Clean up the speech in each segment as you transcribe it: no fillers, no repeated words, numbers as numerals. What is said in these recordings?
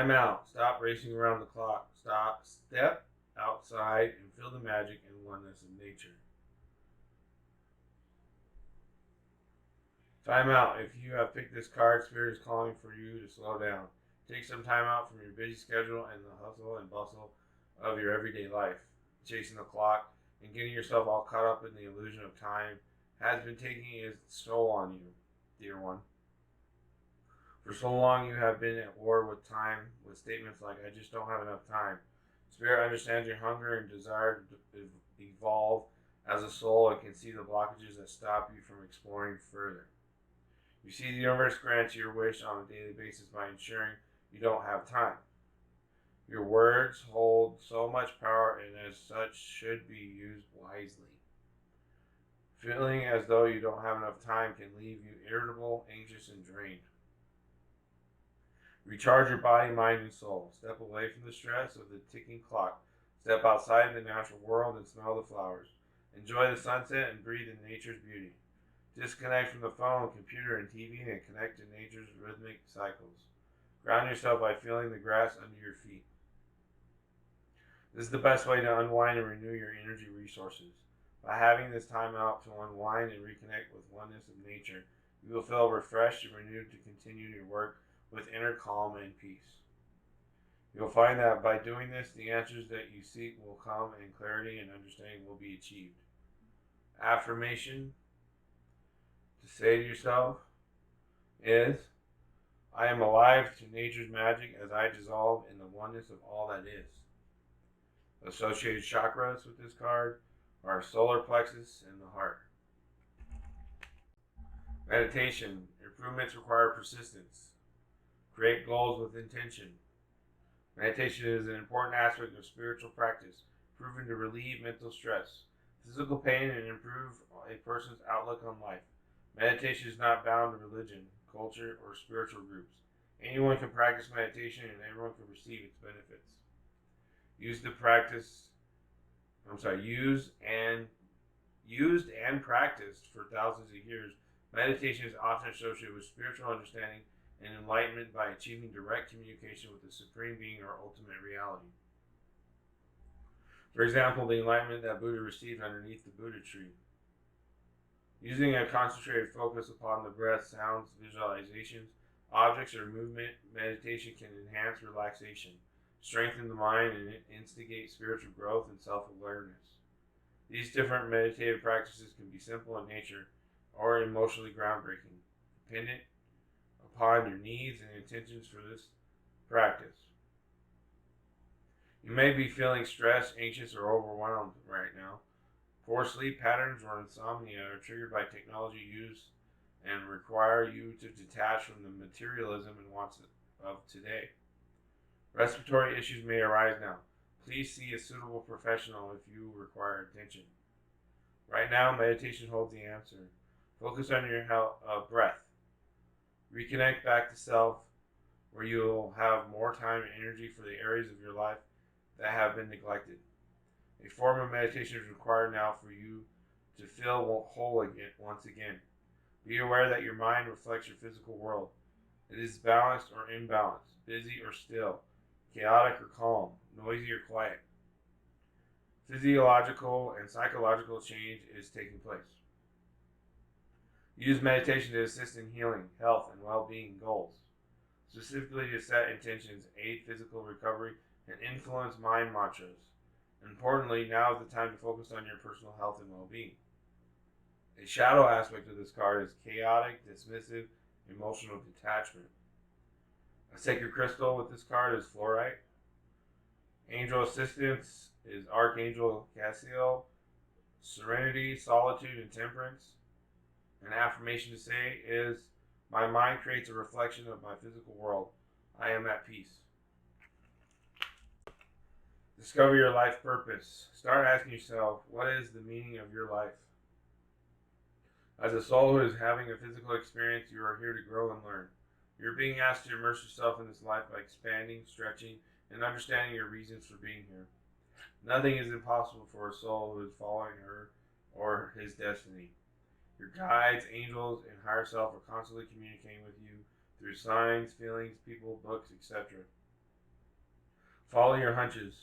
Time out. Stop racing around the clock. Step outside and feel the magic and oneness of nature. Time out. If you have picked this card, Spirit is calling for you to slow down. Take some time out from your busy schedule and the hustle and bustle of your everyday life. Chasing the clock and getting yourself all caught up in the illusion of time has been taking its toll on you, dear one. For so long you have been at war with time with statements like, I just don't have enough time. Spirit understands your hunger and desire to evolve as a soul and can see the blockages that stop you from exploring further. You see, the universe grants your wish on a daily basis by ensuring you don't have time. Your words hold so much power and as such should be used wisely. Feeling as though you don't have enough time can leave you irritable, anxious, and drained. Recharge your body, mind, and soul. Step away from the stress of the ticking clock. Step outside in the natural world and smell the flowers. Enjoy the sunset and breathe in nature's beauty. Disconnect from the phone, computer, and TV and connect to nature's rhythmic cycles. Ground yourself by feeling the grass under your feet. This is the best way to unwind and renew your energy resources. By having this time out to unwind and reconnect with oneness of nature, you will feel refreshed and renewed to continue your work with inner calm and peace. You'll find that by doing this, the answers that you seek will come and clarity and understanding will be achieved. Affirmation to say to yourself is, I am alive to nature's magic as I dissolve in the oneness of all that is. Associated chakras with this card are solar plexus and the heart. Meditation. Improvements require persistence. Create goals with intention. Meditation is an important aspect of spiritual practice, proven to relieve mental stress, physical pain, and improve a person's outlook on life. Meditation is not bound to religion, culture, or spiritual groups. Anyone can practice meditation and everyone can receive its benefits. Used and practiced for thousands of years, meditation is often associated with spiritual understanding and enlightenment by achieving direct communication with the Supreme Being or ultimate reality. For example, the enlightenment that Buddha received underneath the Buddha tree. Using a concentrated focus upon the breath, sounds, visualizations, objects, or movement, meditation can enhance relaxation, strengthen the mind, and instigate spiritual growth and self-awareness. These different meditative practices can be simple in nature or emotionally groundbreaking, dependent upon your needs and intentions for this practice. You may be feeling stressed, anxious, or overwhelmed right now. Poor sleep patterns or insomnia are triggered by technology use and require you to detach from the materialism and wants of today. Respiratory issues may arise now. Please see a suitable professional if you require attention. Right now, meditation holds the answer. Focus on your breath. Reconnect back to self, where you'll have more time and energy for the areas of your life that have been neglected. A form of meditation is required now for you to feel whole once again. Be aware that your mind reflects your physical world. It is balanced or imbalanced, busy or still, chaotic or calm, noisy or quiet. Physiological and psychological change is taking place. Use meditation to assist in healing, health, and well-being goals, specifically to set intentions, aid physical recovery, and influence mind mantras. Importantly, now is the time to focus on your personal health and well-being. A shadow aspect of this card is chaotic, dismissive, emotional detachment. A sacred crystal with this card is fluorite. Angel assistance is Archangel Cassiel. Serenity, solitude, and temperance. An affirmation to say is, my mind creates a reflection of my physical world. I am at peace. Discover your life purpose. Start asking yourself, what is the meaning of your life? As a soul who is having a physical experience, you are here to grow and learn. You're being asked to immerse yourself in this life by expanding, stretching, and understanding your reasons for being here. Nothing is impossible for a soul who is following her or his destiny. Your guides, angels, and higher self are constantly communicating with you through signs, feelings, people, books, etc. Follow your hunches.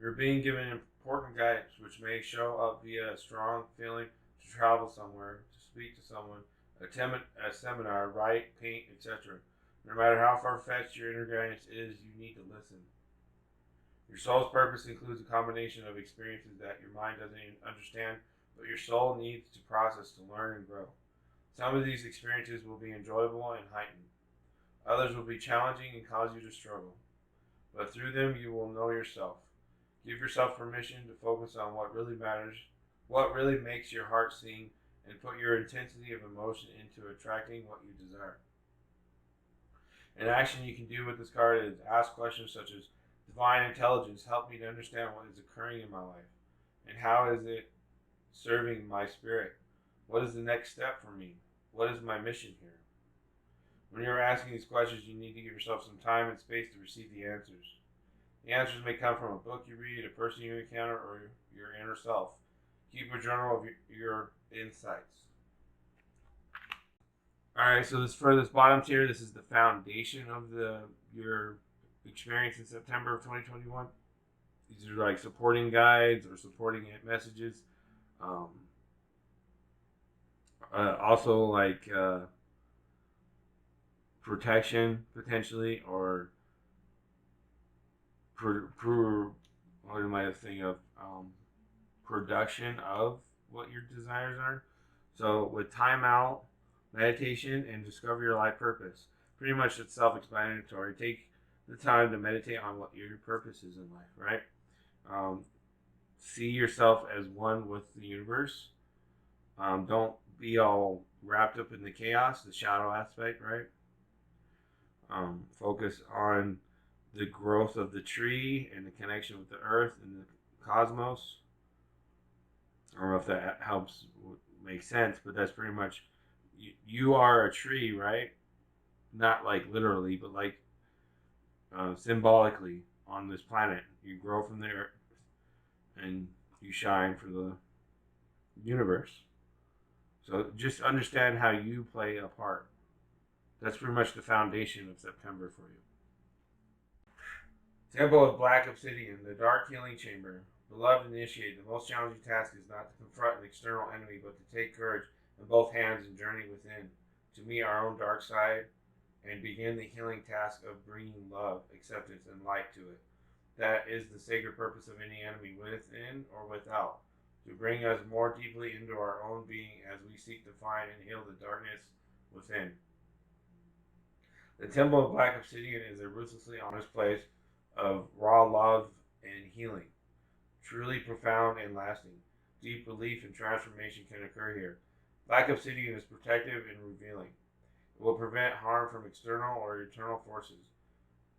You're being given important guidance, which may show up via a strong feeling to travel somewhere, to speak to someone, attend a seminar, write, paint, etc. No matter how far-fetched your inner guidance is, you need to listen. Your soul's purpose includes a combination of experiences that your mind doesn't even understand, but your soul needs to process to learn and grow. Some of these experiences will be enjoyable and heightened. Others will be challenging and cause you to struggle. But through them, you will know yourself. Give yourself permission to focus on what really matters, what really makes your heart sing, and put your intensity of emotion into attracting what you desire. An action you can do with this card is ask questions such as, Divine Intelligence, help me to understand what is occurring in my life, and how is it serving my spirit? What is the next step for me? What is my mission here? When you're asking these questions, you need to give yourself some time and space to receive the answers. The answers may come from a book you read, a person you encounter, or your inner self. Keep a journal of your insights. Alright, so for this bottom tier, this is the foundation of your experience in September of 2021. These are like supporting guides or supporting messages. Also like protection potentially, or what am I thinking of? Production of what your desires are. So with time out, meditation, and discover your life purpose. Pretty much it's self-explanatory. Take the time to meditate on what your purpose is in life, right? See yourself as one with the universe. Don't be all wrapped up in the chaos, the shadow aspect, right? Focus on the growth of the tree and the connection with the earth and the cosmos. I don't know if that helps make sense, but that's pretty much, you are a tree, right? Not like literally, but like symbolically on this planet. You grow from the earth and you shine for the universe. So just understand how you play a part. That's pretty much the foundation of September for you. Temple of Black Obsidian, the Dark Healing Chamber. Beloved Initiate, the most challenging task is not to confront an external enemy, but to take courage in both hands and journey within, to meet our own dark side and begin the healing task of bringing love, acceptance, and light to it. That is the sacred purpose of any enemy, within or without, to bring us more deeply into our own being as we seek to find and heal the darkness within. The Temple of Black Obsidian is a ruthlessly honest place of raw love and healing. Truly profound and lasting. Deep belief and transformation can occur here. Black Obsidian is protective and revealing. It will prevent harm from external or internal forces,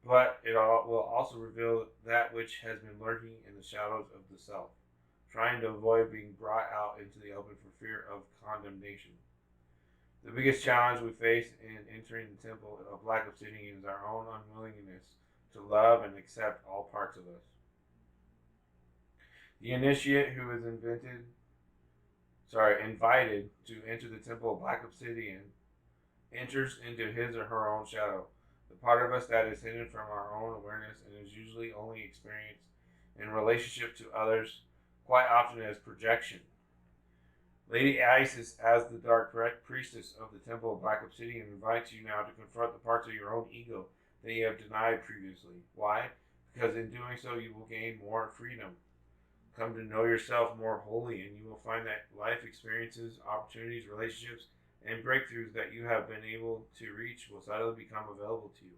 but it will also reveal that which has been lurking in the shadows of the self, trying to avoid being brought out into the open for fear of condemnation. The biggest challenge we face in entering the Temple of Black Obsidian is our own unwillingness to love and accept all parts of us. The initiate who is invited to enter the Temple of Black Obsidian enters into his or her own shadow, the part of us that is hidden from our own awareness and is usually only experienced in relationship to others, quite often as projection. Lady Isis, as the Dark Priestess of the Temple of Black Obsidian, invites you now to confront the parts of your own ego that you have denied previously. Why? Because in doing so, you will gain more freedom. Come to know yourself more wholly, and you will find that life experiences, opportunities, relationships, and breakthroughs that you have been able to reach will suddenly become available to you.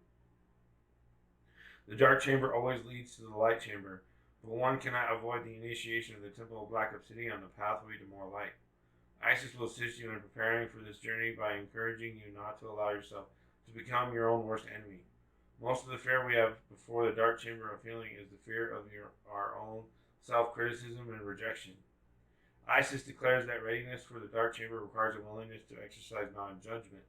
The dark chamber always leads to the light chamber, but one cannot avoid the initiation of the Temple of Black Obsidian on the pathway to more light. Isis will assist you in preparing for this journey by encouraging you not to allow yourself to become your own worst enemy. Most of the fear we have before the dark chamber of healing is the fear of our own self-criticism and rejection. Isis declares that readiness for the dark chamber requires a willingness to exercise non-judgment,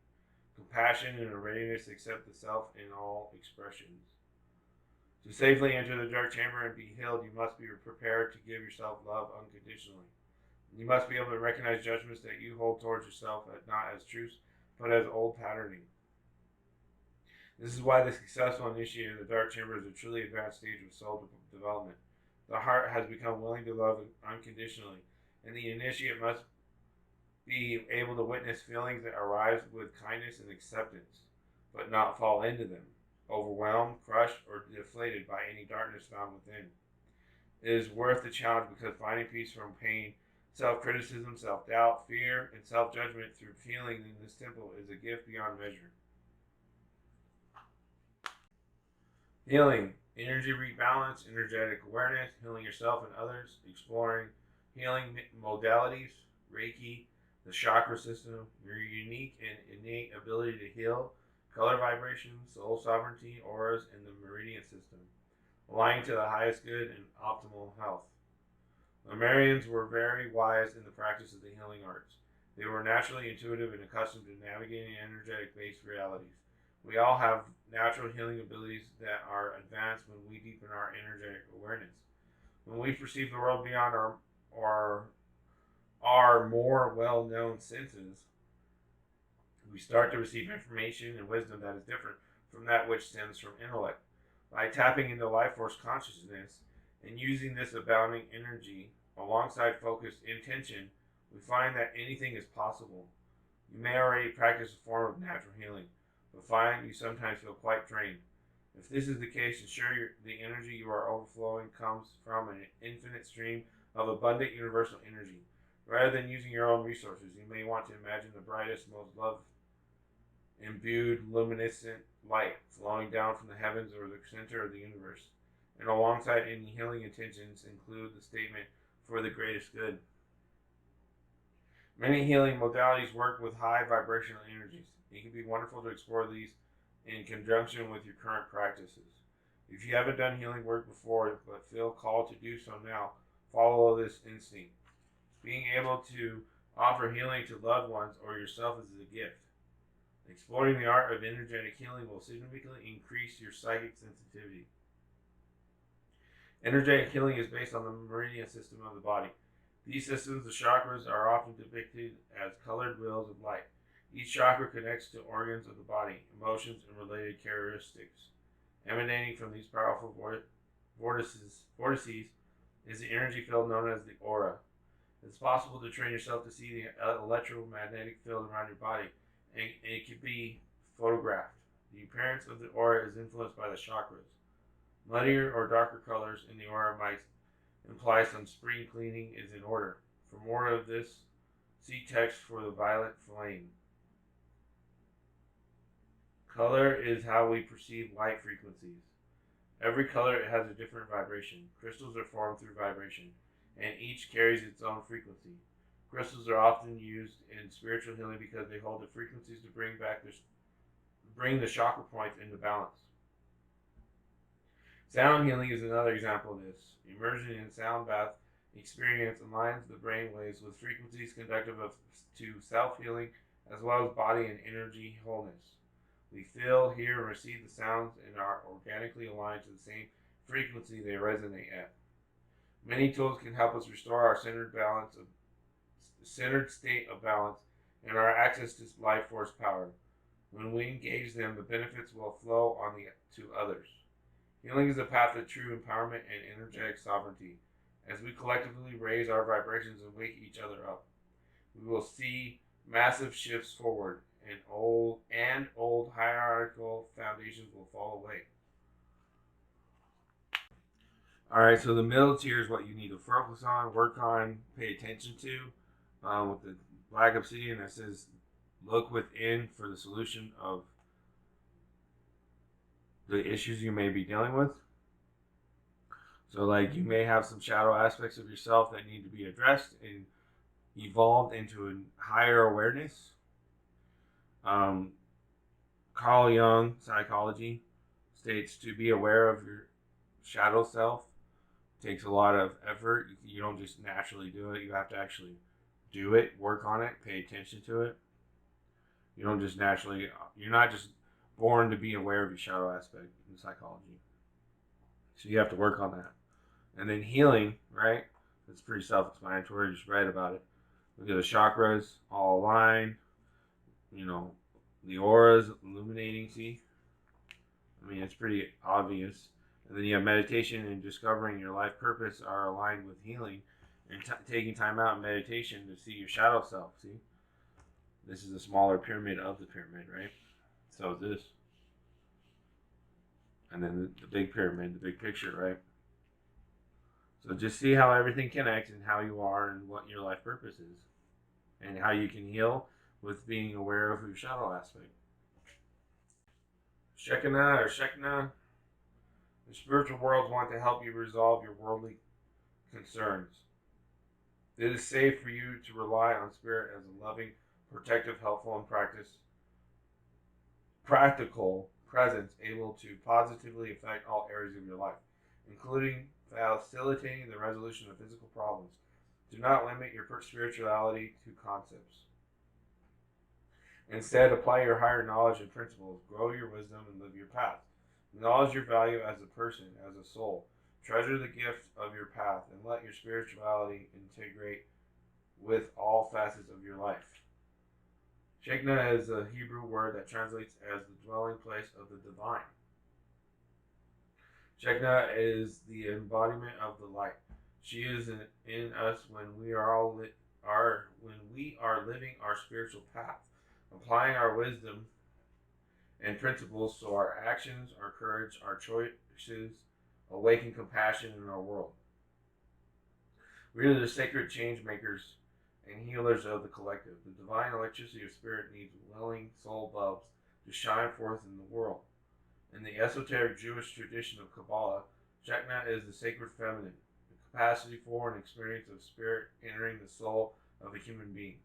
compassion, and a readiness to accept the self in all expressions. To safely enter the dark chamber and be healed, you must be prepared to give yourself love unconditionally. You must be able to recognize judgments that you hold towards yourself not as truths, but as old patterning. This is why the successful initiate of the dark chamber is a truly advanced stage of soul development. The heart has become willing to love unconditionally, and the initiate must be able to witness feelings that arise with kindness and acceptance, but not fall into them, overwhelmed, crushed, or deflated by any darkness found within. It is worth the challenge because finding peace from pain, self-criticism, self-doubt, fear, and self-judgment through feeling in this temple is a gift beyond measure. Healing, energy rebalance, energetic awareness, healing yourself and others, exploring healing modalities, Reiki, the chakra system, your unique and innate ability to heal, color vibration, soul sovereignty, auras, and the meridian system, aligning to the highest good and optimal health. The Lemurians were very wise in the practice of the healing arts. They were naturally intuitive and accustomed to navigating energetic-based realities. We all have natural healing abilities that are advanced when we deepen our energetic awareness. When we perceive the world beyond our more well-known senses, we start to receive information and wisdom that is different from that which stems from intellect. By tapping into life force consciousness and using this abounding energy alongside focused intention, we find that anything is possible. You may already practice a form of natural healing, but find you sometimes feel quite drained. If this is the case, ensure the energy you are overflowing comes from an infinite stream of abundant universal energy. Rather than using your own resources, you may want to imagine the brightest, most love-imbued, luminescent light flowing down from the heavens or the center of the universe. And alongside any healing intentions include the statement, for the greatest good. Many healing modalities work with high vibrational energies. It can be wonderful to explore these in conjunction with your current practices. If you haven't done healing work before but feel called to do so now, follow this instinct. Being able to offer healing to loved ones or yourself is a gift. Exploring the art of energetic healing will significantly increase your psychic sensitivity. Energetic healing is based on the meridian system of the body. These systems, the chakras, are often depicted as colored wheels of light. Each chakra connects to organs of the body, emotions, and related characteristics. Emanating from these powerful vortices is the energy field known as the aura. It's possible to train yourself to see the electromagnetic field around your body, and it can be photographed. The appearance of the aura is influenced by the chakras. Muddier or darker colors in the aura might imply some spring cleaning is in order. For more of this, see text for the violet flame. Color is how we perceive light frequencies. Every color has a different vibration. Crystals are formed through vibration, and each carries its own frequency. Crystals are often used in spiritual healing because they hold the frequencies to bring the chakra points into balance. Sound healing is another example of this. Immersion in sound bath experience aligns the brain waves with frequencies conducive to self-healing as well as body and energy wholeness. We feel, hear, and receive the sounds and are organically aligned to the same frequency they resonate at. Many tools can help us restore our centered state of balance and our access to life force power. When we engage them, the benefits will flow to others. Healing is a path of true empowerment and energetic sovereignty. As we collectively raise our vibrations and wake each other up, we will see massive shifts forward, and old hierarchical foundations will fall away. Alright, so the middle tier is what you need to focus on, work on, pay attention to. With the black obsidian that says, look within for the solution of the issues you may be dealing with. So like you may have some shadow aspects of yourself that need to be addressed and evolved into a higher awareness. Carl Jung, psychology, states to be aware of your shadow self takes a lot of effort. You don't just naturally do it. You have to actually do it, work on it, pay attention to it. You don't just naturally, you're not just born to be aware of your shadow aspect in psychology. So you have to work on that. And then healing, right? It's pretty self-explanatory. Just write about it. Look at the chakras, all aligned. You know, the auras illuminating, see? It's pretty obvious. And then you have meditation and discovering your life purpose are aligned with healing and taking time out in meditation to see your shadow self. See, this is a smaller pyramid of the pyramid, right? So is this. And then the big pyramid, the big picture, right? So just see how everything connects and how you are and what your life purpose is. And how you can heal with being aware of your shadow aspect. Shekinah or Shekinah, the spiritual worlds want to help you resolve your worldly concerns. It is safe for you to rely on Spirit as a loving, protective, helpful, and practical presence able to positively affect all areas of your life, including facilitating the resolution of physical problems. Do not limit your spirituality to concepts. Instead, apply your higher knowledge and principles, grow your wisdom, and live your path. Acknowledge your value as a person, as a soul. Treasure the gift of your path, and let your spirituality integrate with all facets of your life. Shekinah is a Hebrew word that translates as the dwelling place of the divine. Shekinah is the embodiment of the light. She is in us when we are living our spiritual path, applying our wisdom and principles so our actions, our courage, our choices awaken compassion in our world. We are the sacred change makers and healers of the collective. The divine electricity of spirit needs willing soul bulbs to shine forth in the world. In the esoteric Jewish tradition of Kabbalah, Shekinah is the sacred feminine, the capacity for and experience of spirit entering the soul of a human being.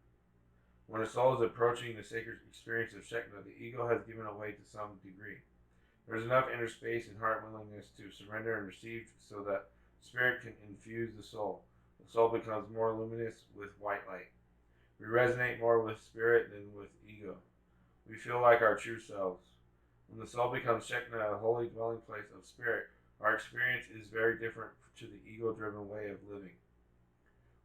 When a soul is approaching the sacred experience of Shekinah, the ego has given away to some degree. There is enough inner space and heart willingness to surrender and receive so that spirit can infuse the soul. The soul becomes more luminous with white light. We resonate more with spirit than with ego. We feel like our true selves. When the soul becomes Shekinah, a holy dwelling place of spirit, our experience is very different to the ego-driven way of living.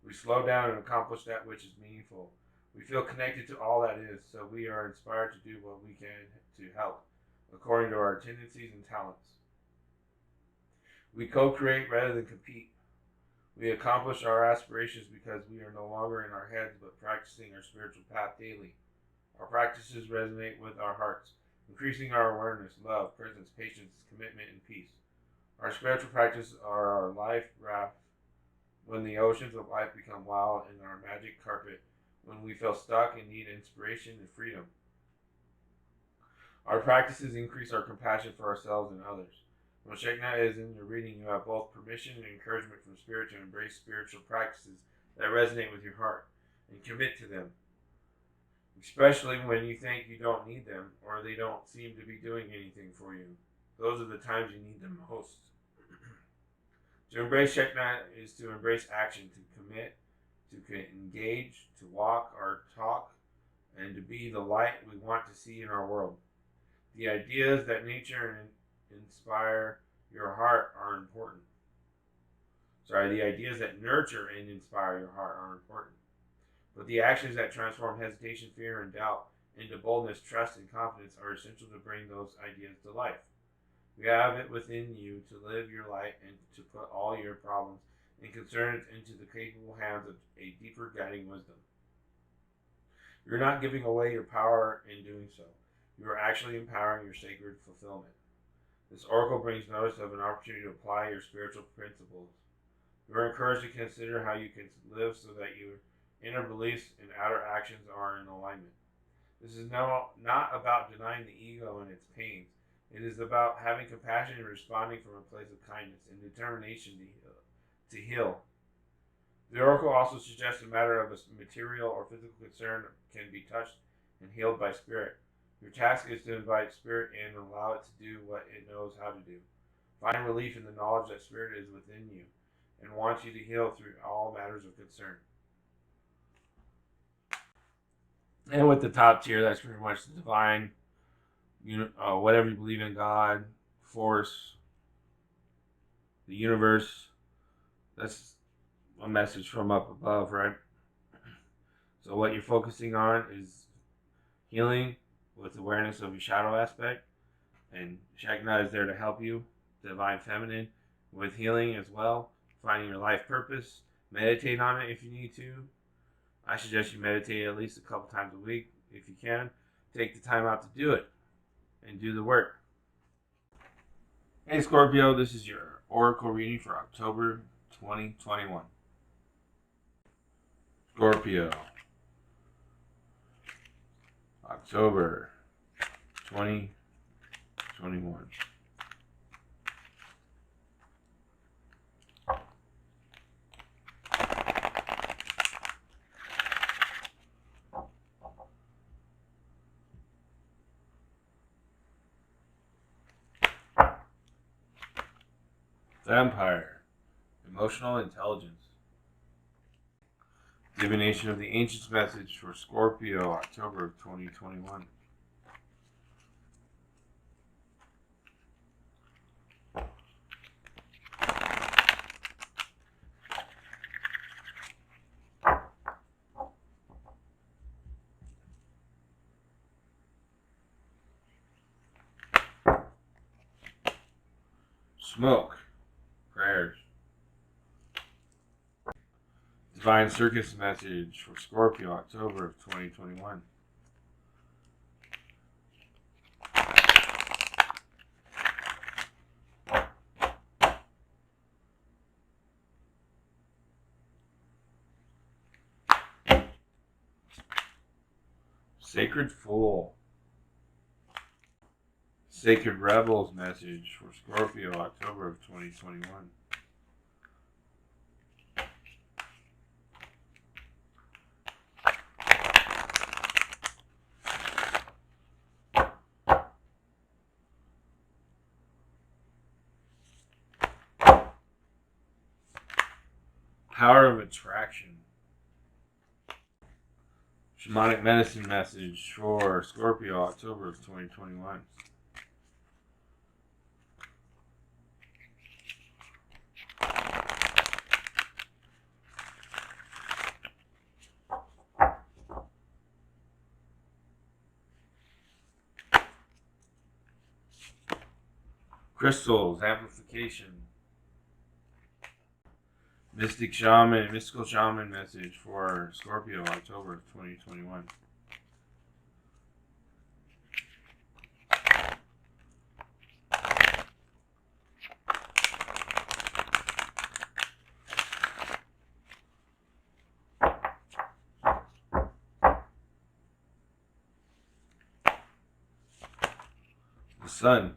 We slow down and accomplish that which is meaningful. We feel connected to all that is, so we are inspired to do what we can to help, according to our tendencies and talents. We co-create rather than compete. We accomplish our aspirations because we are no longer in our heads but practicing our spiritual path daily. Our practices resonate with our hearts, increasing our awareness, love, presence, patience, commitment, and peace. Our spiritual practices are our life raft when the oceans of life become wild, and our magic carpet when we feel stuck and need inspiration and freedom. Our practices increase our compassion for ourselves and others. When Shekinah is in your reading, you have both permission and encouragement from Spirit to embrace spiritual practices that resonate with your heart and commit to them, especially when you think you don't need them or they don't seem to be doing anything for you. Those are the times you need them most. To embrace Shekinah is to embrace action, to commit, to engage, to walk or talk, and to be the light we want to see in our world. The ideas that nature and inspire your heart are important. The ideas that nurture and inspire your heart are important. But the actions that transform hesitation, fear, and doubt into boldness, trust, and confidence are essential to bring those ideas to life. You have it within you to live your light and to put all your problems and concerns into the capable hands of a deeper guiding wisdom. You're not giving away your power in doing so. You are actually empowering your sacred fulfillment. This oracle brings notice of an opportunity to apply your spiritual principles. You are encouraged to consider how you can live so that your inner beliefs and outer actions are in alignment. This is not about denying the ego and its pains. It is about having compassion and responding from a place of kindness and determination to heal. The oracle also suggests a matter of a material or physical concern can be touched and healed by spirit. Your task is to invite spirit in and allow it to do what it knows how to do. Find relief in the knowledge that spirit is within you and wants you to heal through all matters of concern. And with the top tier, that's pretty much the divine, whatever you believe in, God, force, the universe. That's a message from up above, right? So what you're focusing on is healing with awareness of your shadow aspect, And Shagna is there to help you, Divine Feminine, with healing as well, finding your life purpose. Meditate on it if you need to. I suggest you meditate at least a couple times a week if you can. Take the time out to do it and do the work. Hey Scorpio, this is your Oracle reading for October 2021. Scorpio, October 2021. Vampire, emotional intelligence. Divination of the Ancients message for Scorpio, October of 2021. Smoke, prayers. Divine Circus message for Scorpio, October of 2021. Sacred Fool. Sacred Rebels message for Scorpio, October of 2021. Power of Attraction. Shamanic Medicine message for Scorpio, October of 2021. Crystals, Amplification. Mystical Shaman message for Scorpio, October of 2021. The Sun.